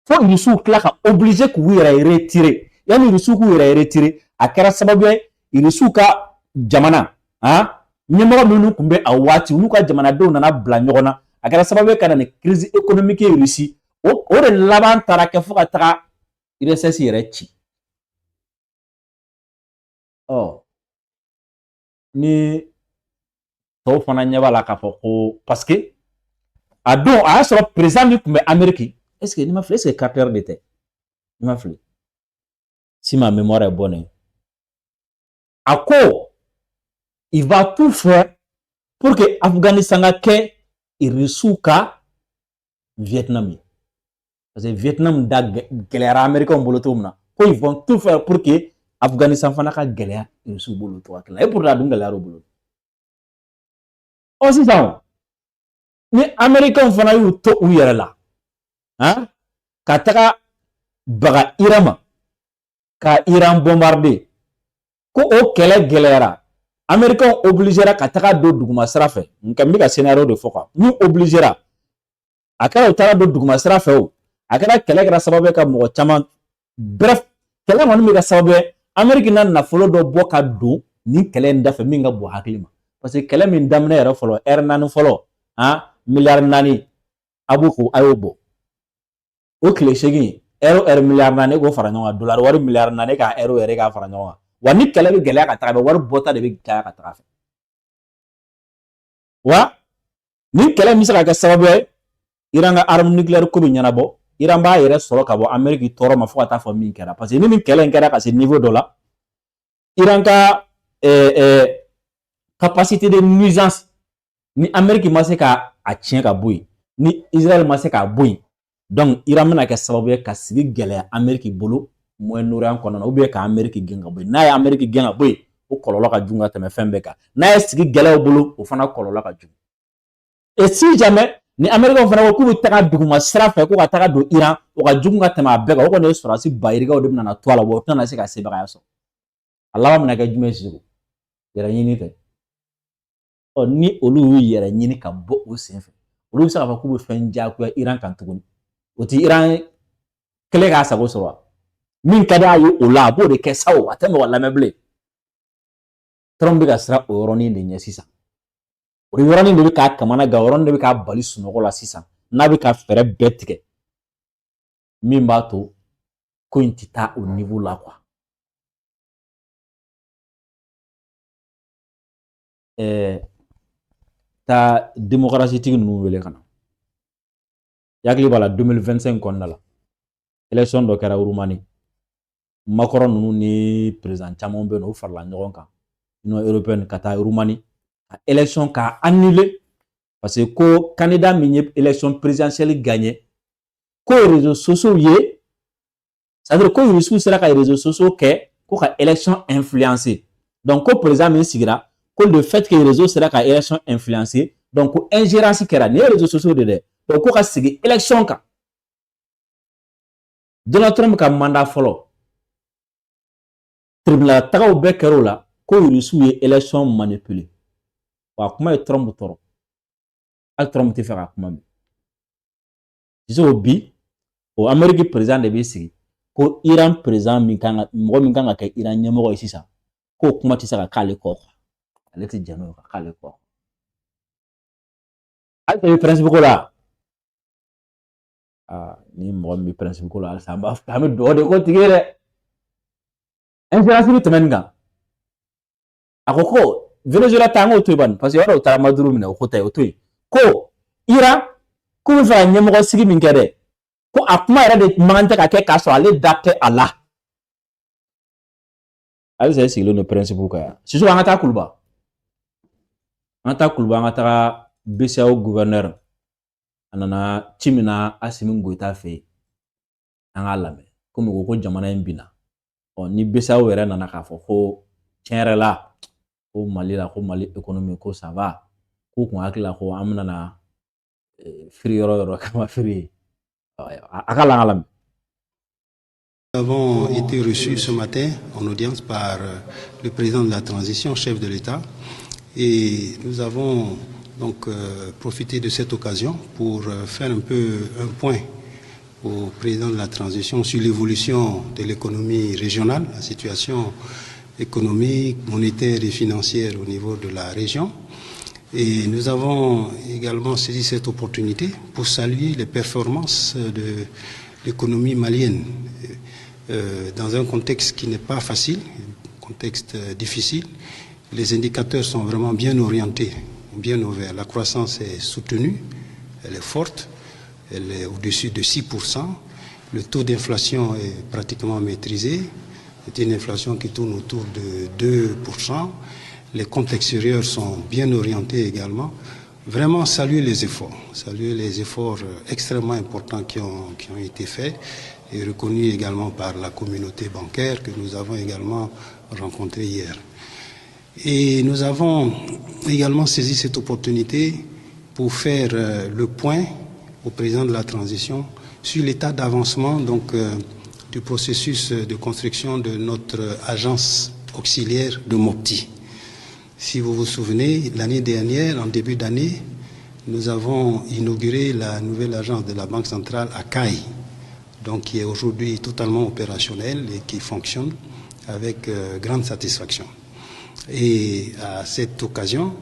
fo Rusiw tila ka obligé k'u yɛrɛ retirer yanni Rusiw k'u yɛrɛ retirer a kɛra sababu ye Rusiw ka jamana ɲɛmɔgɔ minnu tun bɛ a waati olu ka jamanadenw nana bila ɲɔgɔn na a kɛra sababu ye ka na ni crise économique ye Russie o de laban taara kɛ fo ka taga IRSS yɛrɛ ci ni tɔw fana ɲɛ b'a la k'a fɔ ko parce que a don a y'a sɔrɔ président min tun bɛ Amérique est-ce que ni ma fili est-ce que Carter de tɛ ni ma fili si ma mémoire est bonne a ko il va tout faire pour que Afghanistan ka kɛ Rusiw ka Vietnam ye parce que Vietnam da gɛlɛyara Américains bolo cogo min na ko ils vont tout faire pour que Afghanistan fana ka gɛlɛya Rusiw bolo cogoya kelen na et pourtant a dun gɛlɛyara o bolo sisan ni Américains fana y'u to u yɛrɛ la ka taga baga Iran ma ka Iran bombarder ko o kɛlɛ gɛlɛyara Américains obligera ka taga don duguma sira fɛ n bɛ ka scénario de fɔ quoi n'u obligera a kɛra u taara don duguma sira fɛ o a kɛra kɛlɛ kɛra sababu ye ka mɔgɔ caman bref kɛlɛ kɔni bɛ kɛ sababu ye Amérique na nafolo dɔ bɔ ka don ni kɛlɛ in dafɛ min ka bon hakili ma parce que kɛlɛ min daminɛ yɛrɛ fɔlɔ heure 4 fɔlɔ miliyari 4 a y'o bɔ o tile 8 heure miliyari 4 k'o fara ɲɔgɔn kan dollar wari miliyari 4 ka heure yɛrɛ k'a fara ɲɔgɔn kan wa ni kɛlɛ bɛ gɛlɛya ka taga wari bɔta de bɛ caya ka taga fɛ wa ni kɛlɛ bɛ se ka kɛ sababu ye Iran ka arme nucléaire ko bɛ ɲɛnabɔ Iran b'a yɛrɛ sɔrɔ ka bɔ Amérique tɔɔrɔ ma fo ka taa fɔ min kɛra parce que ni nin kɛlɛ in kɛra ka se niveau dɔ la Iran ka capacité de nuisance ni Amérique ma se ka a tiɲɛ ka bɔ yen ni Israël ma se k'a bɔ yen donc Iran bɛna kɛ sababu ye ka sigi gɛlɛya Amérique bolo Moyen-Orient kɔnɔna na ou bien ka Amérique gɛn ka bɔ yen n'a ye Amérique gɛn ka bɔ yen o kɔlɔlɔ ka jugu ka tɛmɛ fɛn bɛɛ kan n'a ye sigi gɛlɛyaw bolo o fana kɔlɔlɔ ka jugu et si jamais ni Américains fana ko k'u bɛ taga duguma sira fɛ ko ka taga don Iran o ka jugu ka tɛmɛ a bɛɛ kan o kɔni ye sɔrɔdasi bayirikaw de bɛna to a la wa o tɛna se ka sebagaya sɔrɔ a laban bɛna kɛ jumɛn ye Sisoko yɛrɛ ɲini tɛ ni olu y'u yɛrɛ ɲini ka bɔ o sen fɛ olu bɛ se k'a fɔ k'u bɛ fɛn diyagoya Iran kan tuguni o ti Iran kɛlɛ k'a sago sɔrɔ min ka d'a ye o la a b'o de kɛ sa o a tɛ mɔgɔ lamɛn bilen Trump bɛ ka siran o yɔrɔnin de ɲɛ sisan o yɔrɔnin de bɛ k'a kamana gan o yɔrɔnin de bɛ k'a bali sunɔgɔ la sisan n'a bɛ ka fɛɛrɛ bɛɛ tigɛ min b'a to ko in ti taa o niveau la quoi taa démocratie tigi ninnu wele ka na yakili b'a la 2025 kɔnɔna la élection dɔ kɛra Roumanie Macron ninnu ni président caman bɛ yen nɔ u farala ɲɔgɔn kan Union européenne ka taa Roumanie ka élection ka annuler parce que ko candidat min ye élection présidentielle gagné ko réseaux sociaux ye c'est-à-dire ko Rusiw sera ka réseaux sociaux kɛ ko ka élection influencer donc ko président min sigira ko le fait que réseau sera ka élection influencer donc ko ingérence kɛra ni réseaux sociaux de dɛ donc ko ka sigi élection kan Donald Trump ka mandat fɔlɔ tribunal tagaw bɛɛ kɛra o la ko Rusiw ye élection manipuler wa kuma ye Trump tɔrɔ al Trump te fera kuma bi o Amerique président de bisi ko Iran président min kan mo min kan ka Iran nyamo ko sisa ko kuma ti saka kale ko ale ti jano ka kale ko al te principe ko la ni mo mi principe ko la al samba fami do de ko tigere influence ni temenga akoko Venezuela tango to ban parce que wala tara maduro mina ko tay to ko Iran ko fa nyamo ko sigi min kede ko akuma era de mangante ka ke kaso ale date ala ale c'est siglo no principe ko ya siso ngata kulba ngata BCAO gouverneur anana chimina Assimi Goïta fe anga lame comme ko jamana mbina on ni BCAO era nana ka fo ko tienre la ko Mali économie ko ça va ko ko akila ko amna na free yoro kama free akala. Nous avons été reçus ce matin en audience par le président de la transition, chef de l'État, et nous avons donc profité de cette occasion pour faire un peu un point au président de la transition sur l'évolution de l'économie régionale, la situation économique, monétaire et financière au niveau de la région. Et nous avons également saisi cette opportunité pour saluer les performances de l'économie malienne dans un contexte qui n'est pas facile, un contexte difficile. Les indicateurs sont vraiment bien orientés, bien ouverts. La croissance est soutenue, elle est forte, elle est au-dessus de 6%. Le taux d'inflation est pratiquement maîtrisé. C'est une inflation qui tourne autour de 2%. Les comptes extérieurs sont bien orientés également. Vraiment saluer les efforts extrêmement importants qui ont été faits et reconnus également par la communauté bancaire que nous avons également rencontrée hier. Et nous avons également saisi cette opportunité pour faire le point au président de la transition sur l'état d'avancement du processus de construction de notre agence auxiliaire de Mopti. Si vous vous souvenez, l'année dernière, en début d'année, nous avons inauguré la nouvelle agence de la Banque centrale à Caille, donc qui est aujourd'hui totalement opérationnelle et qui fonctionne avec grande satisfaction. Et à cette occasion,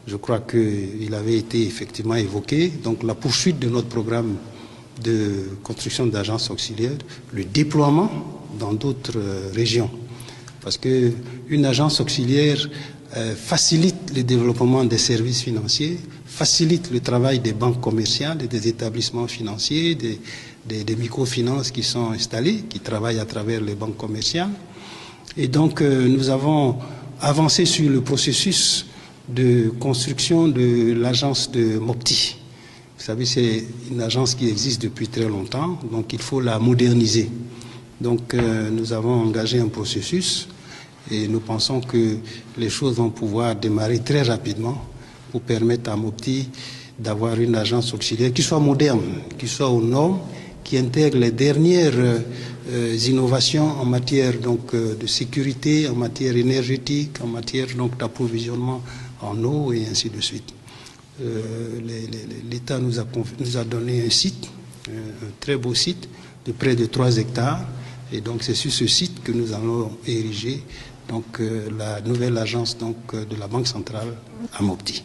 je crois qu'il avait été effectivement évoqué donc la poursuite de notre programme de construction d'agences auxiliaires, le déploiement dans d'autres régions. Parce qu'une agence auxiliaire facilite le développement des services financiers, facilite le travail des banques commerciales et des établissements financiers, des microfinances qui sont installés, qui travaillent à travers les banques commerciales. Et donc nous avons avancé sur le processus de construction de l'agence de Mopti. Vous savez, c'est une agence qui existe depuis très longtemps, donc il faut la moderniser. Donc nous avons engagé un processus et nous pensons que les choses vont pouvoir démarrer très rapidement pour permettre à Mopti d'avoir une agence auxiliaire qui soit moderne, qui soit aux normes, qui intègre les dernières innovations en matière de sécurité, en matière énergétique, en matière d'approvisionnement en eau et ainsi de suite. L'État nous a donné un site, un très beau site de près de 3 hectares. Et donc c'est sur ce site que nous allons ériger la nouvelle agence de la Banque centrale à Mopti.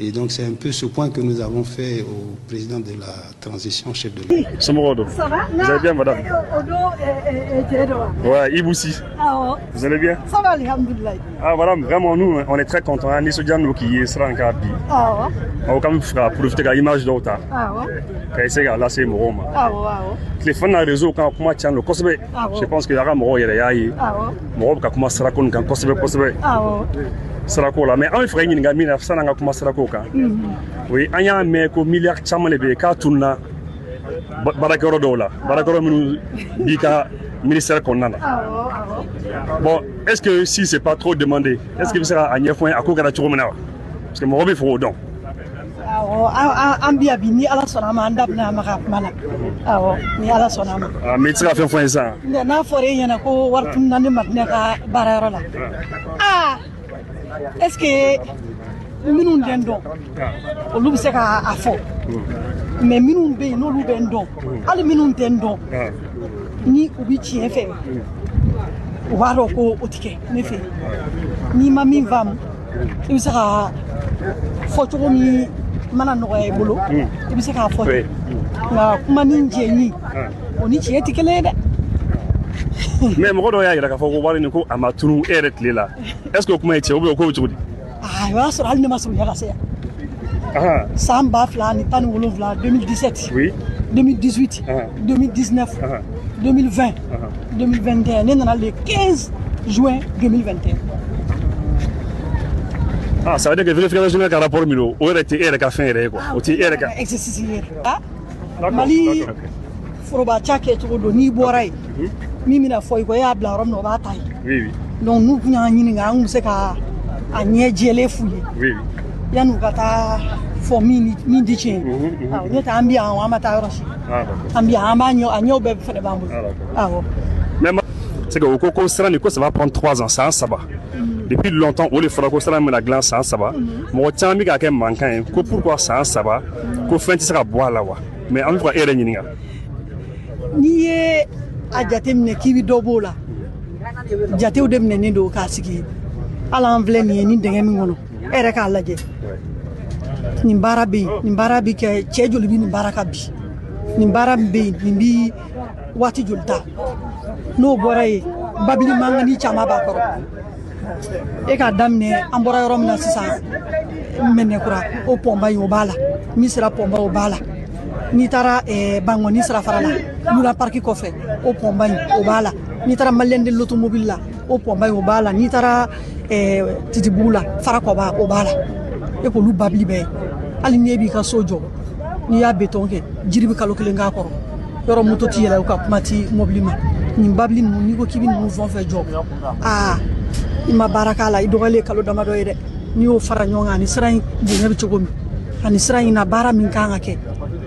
Et donc c'est un peu ce point que nous avons fait au président de la transition, chef de l'État. Ça va? Vous allez bien, madame? Ouais, Iboussi. Vous allez bien? Ça va, alhamdoulilah. Ah voilà, vraiment nous, on est très contents. On est soudien qui est sur un cabi. Ah ouais. On va quand même profiter de l'image d'autres. Ah ouais. Quand c'est là, c'est mon Ah ouais. Les fans de réseau quand comment tiens le cosme. Je pense que y aura mon yere yayi. Ah ouais. Mon ka comment sera kon kan cosme. Ah ouais. Sarako la mais on ferait une gamine à Sananga kuma Sarako ka. Oui, on y a mais ko milliard chamale be ka tunna barakoro dola. Barakoro minu bika ministère qu'on a. Bon, est-ce que si c'est pas trop demandé, est-ce que vous serez à Niafouin à Kokara Churumena? Parce que mon hobby faut donc. Ambia bini ala sonama andap na makapmana. Awo, ni ala sonama. Mais tu as fait un point ça. Na foré yana ko wartum nani matne ka barara la. Ah. Est-ce que minnu tɛ n dɔn olu bɛ se ka a fɔ mais minnu bɛ yen n'olu bɛ n dɔn hali minnu tɛ n dɔn ni u bɛ tiɲɛ fɛ u b'a dɔn ko o tɛ kɛ ne fɛ n'i ma min faamu i bɛ se ka fɔ cogo min mana nɔgɔya i bolo i bɛ se k'a fɔ ten nka kuma ni jɛɲi o ni tiɲɛ tɛ kelen ye dɛ. mais mɔgɔ dɔw y'a jira k'a fɔ ko wari nin ko a ma tunu e yɛrɛ tile la est ce que o kuma ye tiɲɛ ou bien o ko bɛ cogo di. o y'a sɔrɔ hali ne ma surunya ka se yan. san 2017 2017 oui 2018 2019 2020 2021 ne nana le 15 juin 2021. ça veut dire que vérification ka rapport min o yɛrɛ tɛ e yɛrɛ ka fɛn yɛrɛ ye quoi o tɛ e yɛrɛ ka exercice yɛrɛ Mali foroba ca kɛ cogo don n'i bɔra yen min bɛna fɔ i kɔ e y'a bila yɔrɔ min na o b'a ta yen donc n'u tun y'an ɲininka an tun bɛ se ka a ɲɛ jɛlen f'u ye yan'u ka taa fɔ min di tiɲɛ n'o tɛ an bɛ yan an ma taa yɔrɔ si an bɛ yan an b'a a ɲɛw bɛɛ fana b'an bolo awɔ. c'est que o ko sira nin ko ça va prendre 3 ans san 3 depuis longtemps o de fɔra ko sira min bɛna dilan san 3 mɔgɔ caman bɛ k'a kɛ mankan ye ko pourquoi san 3 ko fɛn tɛ se ka bɔ a la wa mais an bɛ fɛ ka e yɛrɛ ɲininka. n'i ye a jateminɛ k'i bɛ dɔ b'o la jatew de minɛnen don k'a sigi hali an filɛ nin ye ni dingɛ min kɔnɔ e yɛrɛ k'a lajɛ nin baara bɛ yen nin baara bɛ kɛ cɛ joli bɛ nin baara ka bi nin baara min bɛ yen nin bɛ waati joli ta n'o bɔra yen babili mangani caman b'a kɔrɔ e k'a daminɛ an bɔra yɔrɔ min na sisan Mɛnɛkura o pɔnba in o b'a la min sera pɔnba o b'a la n'i taara Bangɔni sirafara la Luna Park kɔfɛ o pɔnba in o b'a la n'i taara Malien de l'automobile la o pɔnba in o b'a la n'i taara Titibugu la Farakɔba o b'a la e k'olu babili bɛɛ hali n'e b'i ka so jɔ n'i y'a béton kɛ jiri bɛ kalo 1 k'a kɔrɔ yɔrɔ moto t'i yɛlɛ o ka kuma ti mobili ma nin babili ninnu n'i ko k'i bɛ ninnu fɛn o fɛn jɔ i ma baara k'a la i dɔgɔyalen kalo damadɔ ye dɛ n'i y'o fara ɲɔgɔn kan ani sira in bonya bɛ cogo min ani sira in na baara min kan ka kɛ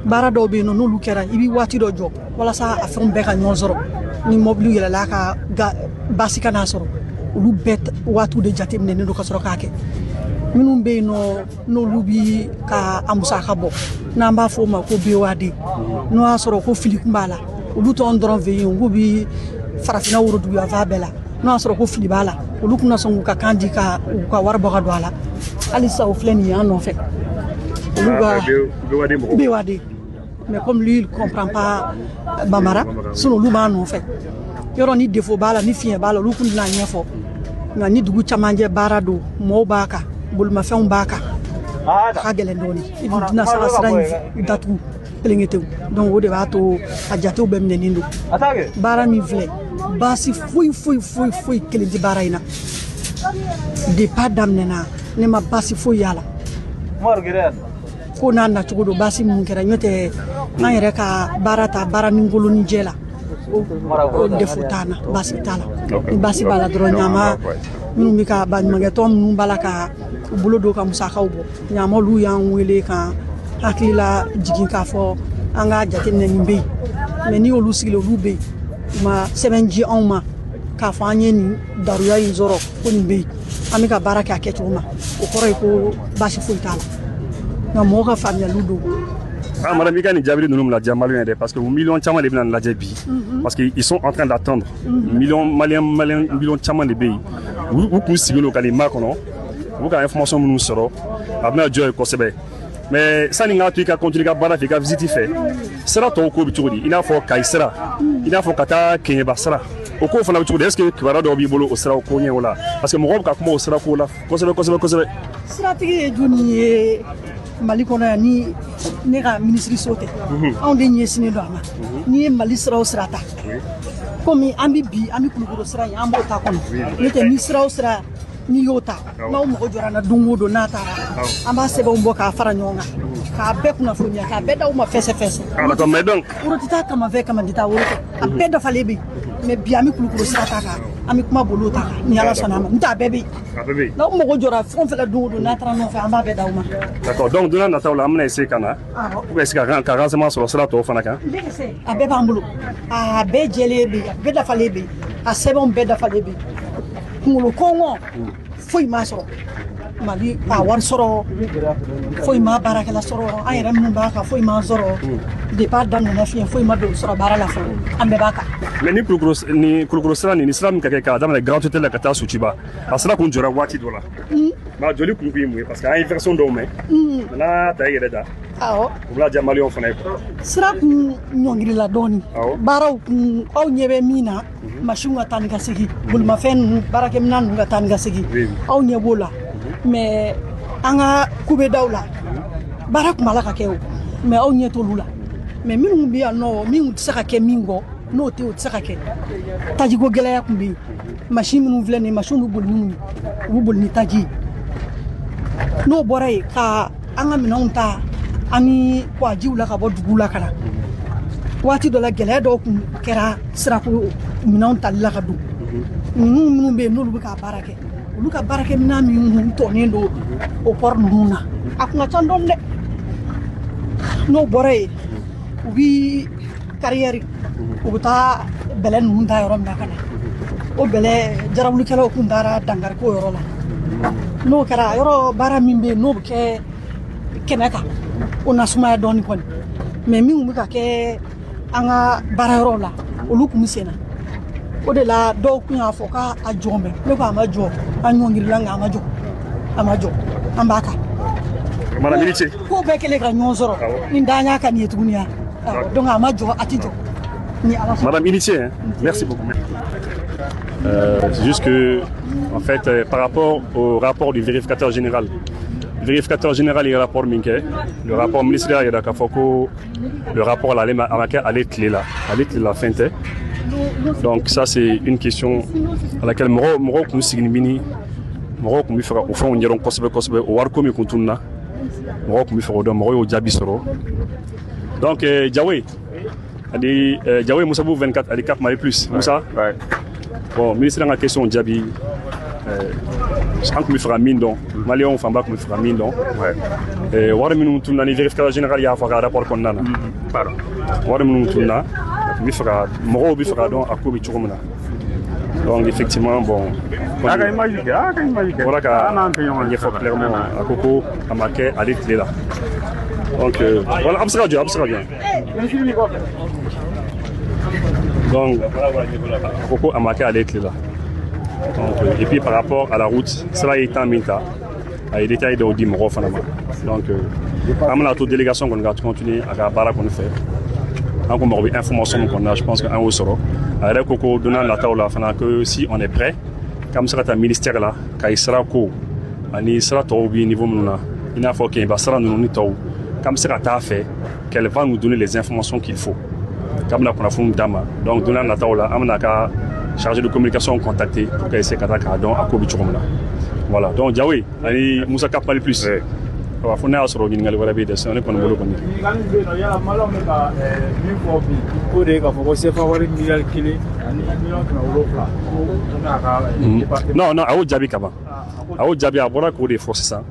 baara dɔw bɛ yen nɔ n'olu kɛra i bɛ waati dɔ jɔ walasa a fɛnw bɛɛ ka ɲɔgɔn sɔrɔ ni mobili yɛlɛla ka baasi ka n'a sɔrɔ olu bɛɛ waatiw de jateminɛnen don ka sɔrɔ k'a kɛ minnu bɛ yen nɔ n'olu bɛ ka a musaka bɔ n'an b'a fɔ o ma ko BOAD n'o y'a sɔrɔ ko fili kun b'a la olu tɔn dɔrɔn fɛ yen k'u bɛ farafinna worodugu yanfan bɛɛ la n'o y'a sɔrɔ ko fili b'a la olu tɛna sɔn k'u ka kan di ka u ka wari bɔ ka don a la hali sisan o filɛ nin ye an nɔfɛ olu ka BOAD mais comme lui il comprend pas Bambara sinon olu b'a nɔfɛ yɔrɔ ni défaut b'a la ni fiɲɛ b'a la olu tun tɛna ɲɛfɔ nka ni dugu camancɛ baara don mɔɔw b'a kan bolimafɛnw b'a kan a ka gɛlɛn dɔɔnin i dun tɛna se ka sira in datugu kelenketew donc o de b'a to a jatew bɛɛ minɛnen don baara min filɛ baasi foyi kelen tɛ baara in na depuis a daminɛna ne ma baasi foyi y'a la ko n'a nacogo don baasi min kɛra n'o tɛ an yɛrɛ ka baara ta baara ni ngolo ni jɛ la o défaut t'an na baasi t'a la ni baasi b'a la dɔrɔn ɲaama minnu bɛ ka baɲumankɛtɔn minnu b'a la ka u bolo don ka musakaw bɔ ɲaama olu y'an wele ka hakili la jigin k'a fɔ an ka jateminɛ nin bɛ yen mais ni olu sigilen olu bɛ yen u ma sɛbɛn di anw ma k'a fɔ an ye nin daruya in sɔrɔ ko nin bɛ yen an bɛ ka baara kɛ a kɛcogo ma o kɔrɔ ye ko baasi foyi t'a la nka mɔgɔw ka faamuyaliw don. Madame, il y a des jabris de nous parce que millions de Tchaman les blancs de parce qu'ils sont en train d'attendre millions de Tchaman de pays. Vous pouvez suivre le calima vous avez information nous sera après Dieu est mais ça n'a pas qu'à continuer à barrer à visiter fait. Sera ton coup il a fait Kaisera il a fait Kata Kenyabasra au cours de est-ce que Kavara doit bolo au sera au Konya là parce que mon robe comme au sera là conserve stratégie duni Mali kɔnɔ yan ni ne ka ministre so tɛ anw de ɲɛsinnen don a ma n'i ye Mali sira o sira ta komi an bɛ bi an bɛ Kulukoro sira in an b'o ta kɔnɔ n'o tɛ ni sira o sira n'i y'o ta n'aw mago jɔra n na don o don n'a taara an b'a sɛbɛnw bɔ k'a fara ɲɔgɔn kan k'a bɛɛ kunnafoniya k'a bɛɛ d'aw ma fɛsɛfɛsɛ woro tɛ taa kamafɛ kama tɛ taa woro kɛ a bɛɛ dafalen bɛ yen mais bi an bɛ Kulukoro sira ta kan an bɛ kuma bolo ta kan ni Ala sɔnna a ma n'o tɛ a bɛɛ bɛ yen n'aw mago jɔra fɛn o fɛn don o don n'a taara nɔfɛ an b'a bɛɛ d'aw ma. D'accord donc donna nataw la an bɛna essayer ka na ou est-ce que ka renseignement sɔrɔ sira tɔw fana kan. a bɛɛ b'an bolo a bɛɛ jɛlen bɛ yen a bɛɛ dafalen bɛ yen a sɛbɛnw bɛɛ dafalen bɛ yen kunkolo kɔngɔ foyi m'a sɔrɔ Mali a wari sɔrɔ foyi ma baarakɛla sɔrɔ an yɛrɛ minnu b'a kan foyi ma sɔrɔ depuis a daminɛna fiɲɛ foyi ma don sɔrɔ baara la fɔlɔ an bɛɛ b'a kan. Mais ni kulukoro sira ni sira min ka kɛ k'a daminɛ Grand Hôtel la ka taa Sotiba a sira kun jɔra waati dɔ la mais a jɔli kun ye mun ye parce que an ye version dɔw mɛn n'a ta i yɛrɛ da awɔ u bɛna diya maliyɛnw fana ye quoi. Sira kun ɲɔngirila dɔɔni baaraw kun aw ɲɛ bɛ min na machine ka taa ni ka segin bolimafɛn ninnu baarakɛminɛn ninnu ka taa ni ka segin aw ɲɛ b'o la mais an ka kubedaw la baara kun b'ala ka kɛ o mais aw ɲɛ t'olu la mais minnu bɛ yan nɔ min tɛ se ka kɛ min kɔ n'o tɛ o tɛ se ka kɛ tajiko gɛlɛya kun bɛ yen machine minnu filɛ nin ye machine bɛ boli ni u bɛ boli ni taji ye n'o bɔra yen ka an ka minɛnw ta an ni kwajiw la ka bɔ duguw la ka na waati dɔ la gɛlɛya dɔw kun kɛra sirako minɛnw tali la ka don ninnu minnu bɛ yen n'olu bɛ ka baara kɛ olu ka baarakɛminɛn minnu tɔnnen don o pɔri ninnu na a kun ka ca dɔɔni dɛ n'o bɔra yen u bi kariyɛri u bɛ taa bɛlɛ ninnu ta yɔrɔ min na ka na o bɛlɛ jarabulikɛlaw kun taara dankari k'o yɔrɔ la n'o kɛra yɔrɔ baara min bɛ yen n'o bɛ kɛ kɛnɛ kan o na sumaya dɔɔni kɔni mais min bɛ ka kɛ an ka baara yɔrɔ la olu kun bɛ sen na o de la dɔw kun y'a fɔ k'a jɔ mɛn ne ko a ma jɔ an ɲɔngirila nka a ma jɔ an b'a kan. Madame Ilitier. Ko bɛɛ kɛlen ka ɲɔgɔn sɔrɔ ni dan y'a ka nin ye tuguni ya donc a ma jɔ a tɛ jɔ. Madame Ilitier, hein? Merci beaucoup. C'est juste que, en fait, par rapport au rapport du vérificateur général, le vérificateur général il rapport Minke, le rapport ministériel il y a Kafoko, le rapport à la fin. Donc ça c'est une question à laquelle Moro nous signifie, Moro nous fera au fond on dirait kosbe au warko mi kuntuna, Moro nous fera au Moro au Djabi soro. Donc Diawé, Diawé Moussabou 24 à Cap Marie plus, Moussa. Bon, ministre dans la question Djabi. Je pense que je ferai mine donc. Malien on fait pas que je ferai mine donc. Et voir minute tout dans les vérificateurs général il y a un rapport qu'on a. Pardon. Voir minute tout là. Je ferai moro je ferai donc à quoi je tourne là. Donc effectivement bon. Voilà qu'il faut clairement à Coco à Maquet à l'éclé là. Donc voilà observe bien. Donc Coco à Maquet à l'éclé là. Donc, et puis par rapport à la route, cela est en minta, à les détails de Odimoro finalement. Donc, à la toute délégation qu'on va continuer à la barre qu'on fait. Donc, on a information qu'on a, je pense qu'un au soro. Alors, Coco donnant la taula, que si on est prêt, comme ça, un ministère là, quand il sera co, il sera au niveau maintenant, il a faut qu'il sera nous comme ça, a fait, qu'elle va nous donner les informations qu'il faut. Comme là, qu'on a fait une dame. Donc, donnant la taula, on chargé de communication contacté pour qu'elle essaie de Kobi Churumna. Voilà, donc Diawé, allez Moussa Cap Mali plus. On va fournir à ce rôle, on va bien descendre qu'on va le connaître. Non, non, à Djabi Kaba. À Djabi à Bora Kouré force ça.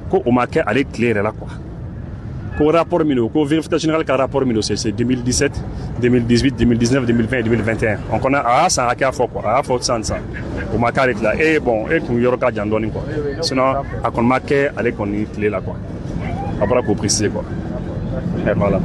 Ko o marqué avec clair là quoi. Ko rapport mino, ko vérificateur général ka rapport mino c'est 2017, 2018, 2019, 2020 et 2021. On connaît ça a fort quoi, a fort ça. O marqué avec là et bon et qu'on yoroka jandoni quoi. Sinon a qu'on marqué avec on clé là quoi. Après ko préciser quoi. Et voilà.